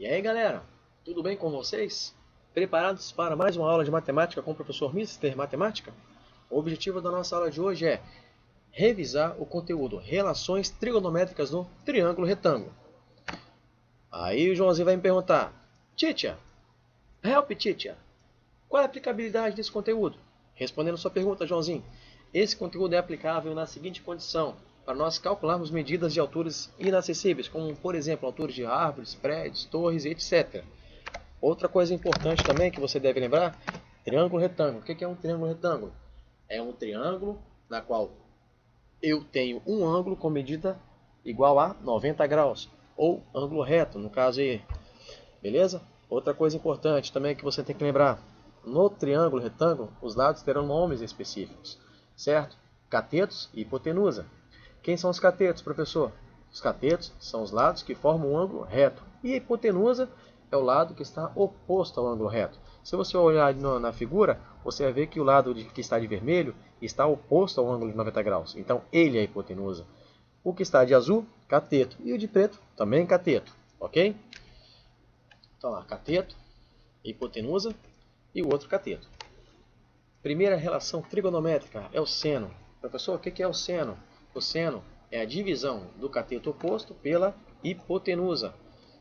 E aí galera, tudo bem com vocês? Preparados para mais uma aula de matemática com o professor Mister Matemática? O objetivo da nossa aula de hoje é revisar o conteúdo Relações trigonométricas no triângulo retângulo. Aí o Joãozinho vai me perguntar: Teacher, help teacher, qual é a aplicabilidade desse conteúdo? Respondendo sua pergunta, Joãozinho, esse conteúdo é aplicável na seguinte condição: para nós calcularmos medidas de alturas inacessíveis, como por exemplo alturas de árvores, prédios, torres, etc. Outra coisa importante também que você deve lembrar: triângulo retângulo. O que é um triângulo retângulo? É um triângulo na qual eu tenho um ângulo com medida igual a 90 graus, ou ângulo reto, no caso aí, beleza? Outra coisa importante também que você tem que lembrar: no triângulo retângulo, os lados terão nomes específicos, certo? Catetos e hipotenusa. Quem são os catetos, professor? Os catetos são os lados que formam um ângulo reto. E a hipotenusa é o lado que está oposto ao ângulo reto. Se você olhar na figura, você vai ver que o lado que está de vermelho está oposto ao ângulo de 90 graus. Então, ele é a hipotenusa. O que está de azul, cateto. E o de preto, também cateto. Ok? Então, lá, cateto, hipotenusa e o outro cateto. Primeira relação trigonométrica é o seno. Professor, o que é o seno? O seno é a divisão do cateto oposto pela hipotenusa.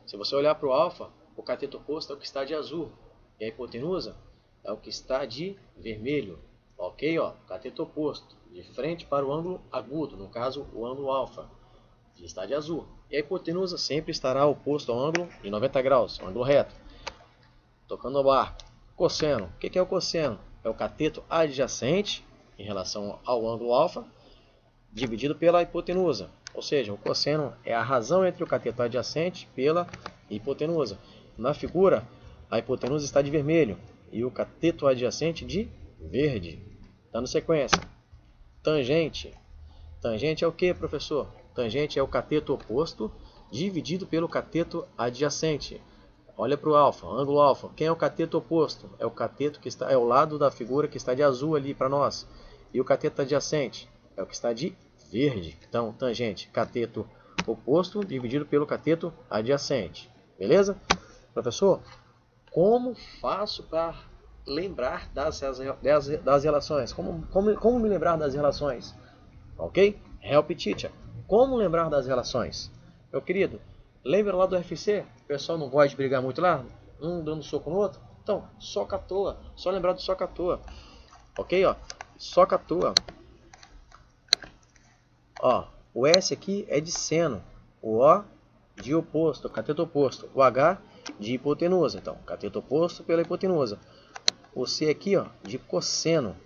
Se você olhar para o alfa, o cateto oposto é o que está de azul. E a hipotenusa é o que está de vermelho. Ok? Ó, cateto oposto, de frente para o ângulo agudo, no caso o ângulo alfa, que está de azul. E a hipotenusa sempre estará oposto ao ângulo de 90 graus, o ângulo reto. Tocando o barco. Cosseno. O que é o cosseno? É o cateto adjacente em relação ao ângulo alfa, dividido pela hipotenusa. Ou seja, o cosseno é a razão entre o cateto adjacente pela hipotenusa. Na figura, a hipotenusa está de vermelho e o cateto adjacente de verde. Dando sequência. Tangente. Tangente é o que, professor? Tangente é o cateto oposto dividido pelo cateto adjacente. Olha para o alfa, ângulo alfa. Quem é o cateto oposto? É o cateto que está, é o lado da figura que está de azul ali para nós. E o cateto adjacente é o que está de verde. Então, tangente, cateto oposto dividido pelo cateto adjacente. Beleza? Professor, como faço para lembrar das relações? Como me lembrar das relações? Ok? Help teacher. Como lembrar das relações? Meu querido, lembra lá do UFC? O pessoal não gosta de brigar muito lá? Um dando soco no outro? Então, soca à toa. Só lembrar do soca à toa. Ok? Ó, soca à toa. Ó, o S aqui é de seno, o O de oposto, cateto oposto, o H de hipotenusa, então, cateto oposto pela hipotenusa. O C aqui, ó, de cosseno,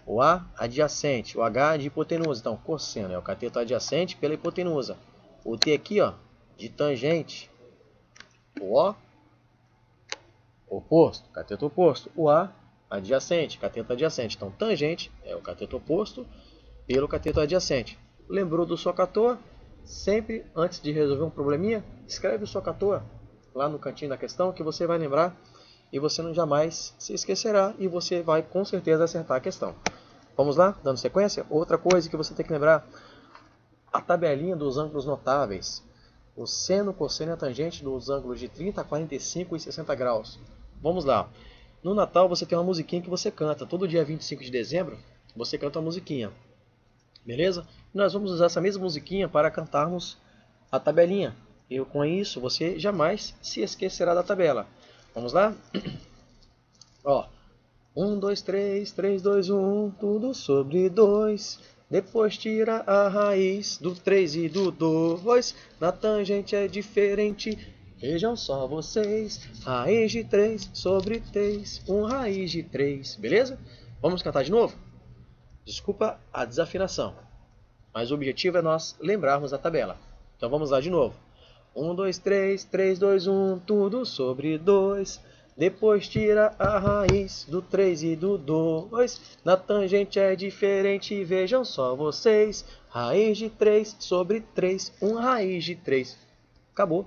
o A adjacente, o H de hipotenusa, então, cosseno é o cateto adjacente pela hipotenusa. O T aqui, ó, de tangente, o O oposto, cateto oposto, o A adjacente, cateto adjacente, então, tangente é o cateto oposto pelo cateto adjacente. Lembrou do soca à toa? Sempre antes de resolver um probleminha, escreve o soca à toa lá no cantinho da questão que você vai lembrar e você não jamais se esquecerá e você vai com certeza acertar a questão. Vamos lá, dando sequência? Outra coisa que você tem que lembrar: a tabelinha dos ângulos notáveis. O seno, cosseno e a tangente dos ângulos de 30, 45 e 60 graus. Vamos lá. No Natal você tem uma musiquinha que você canta. Todo dia 25 de dezembro você canta uma musiquinha. Beleza? Nós vamos usar essa mesma musiquinha para cantarmos a tabelinha. E com isso você jamais se esquecerá da tabela. Vamos lá? Ó, 1, 2, 3, 3, 2, 1, tudo sobre 2. Depois tira a raiz do 3 e do 2. Na tangente é diferente. Vejam só vocês. Raiz de 3 sobre 3. 1 raiz de 3. Beleza? Vamos cantar de novo? Desculpa a desafinação, mas o objetivo é nós lembrarmos a tabela. Então vamos lá de novo. 1, 2, 3, 3, 2, 1, tudo sobre 2. Depois tira a raiz do 3 e do 2. Na tangente é diferente, vejam só vocês. Raiz de 3 sobre 3, 1 raiz de 3. Acabou.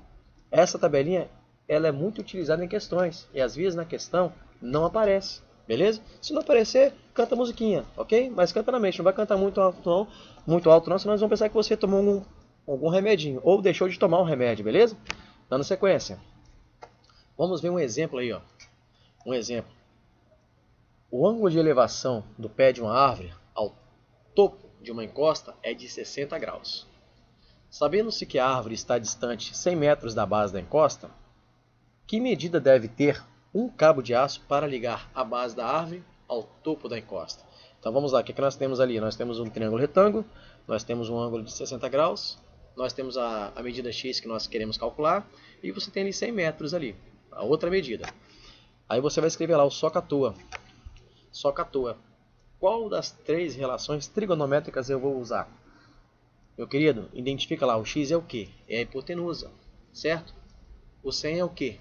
Essa tabelinha ela é muito utilizada em questões e às vezes na questão não aparece. Beleza? Se não aparecer, canta a musiquinha, ok? Mas canta na mente, não vai cantar muito alto não, senão eles vão pensar que você tomou algum remedinho, ou deixou de tomar um remédio, beleza? Dando sequência. Vamos ver um exemplo aí, ó. Um exemplo. O ângulo de elevação do pé de uma árvore ao topo de uma encosta é de 60 graus. Sabendo-se que a árvore está distante 100 metros da base da encosta, que medida deve ter um cabo de aço para ligar a base da árvore ao topo da encosta? Então vamos lá, o que nós temos ali? Nós temos um triângulo retângulo, nós temos um ângulo de 60 graus, nós temos a medida x que nós queremos calcular, e você tem ali 100 metros ali, a outra medida. Aí você vai escrever lá o SOHCAHTOA. SOHCAHTOA. Qual das três relações trigonométricas eu vou usar? Meu querido, identifica lá, o x é o quê? É a hipotenusa, certo? O 100 é o quê?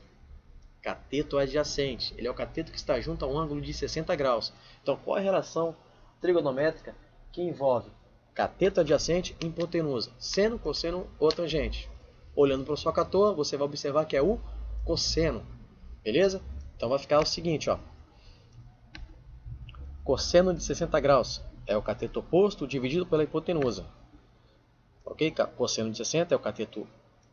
Cateto adjacente. Ele é o cateto que está junto a um ângulo de 60 graus. Então, qual é a relação trigonométrica que envolve cateto adjacente e hipotenusa? Seno, cosseno ou tangente. Olhando para o SOHCAHTOA, você vai observar que é o cosseno. Beleza? Então vai ficar o seguinte, ó. Cosseno de 60 graus é o cateto oposto dividido pela hipotenusa. Ok? Cosseno de 60 é o cateto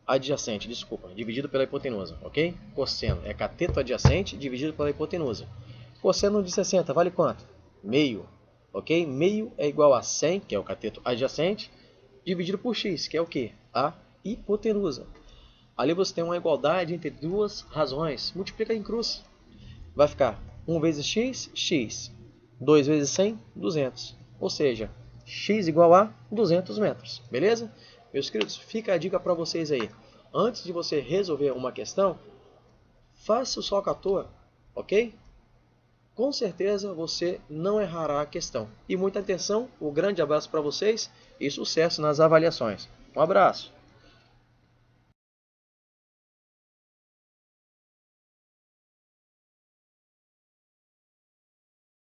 adjacente, dividido pela hipotenusa. Ok? Cosseno é cateto adjacente dividido pela hipotenusa. Cosseno de 60 vale quanto? Meio. Ok? Meio é igual a 100, que é o cateto adjacente, dividido por x, que é o quê? A hipotenusa. Ali você tem uma igualdade entre duas razões. Multiplica em cruz. Vai ficar 1 vezes x, x. 2 vezes 100, 200. Ou seja, x igual a 200 metros. Beleza? Meus queridos, fica a dica para vocês aí. Antes de você resolver uma questão, faça o SOHCAHTOA, ok? Com certeza você não errará a questão. E muita atenção, um grande abraço para vocês e sucesso nas avaliações. Um abraço!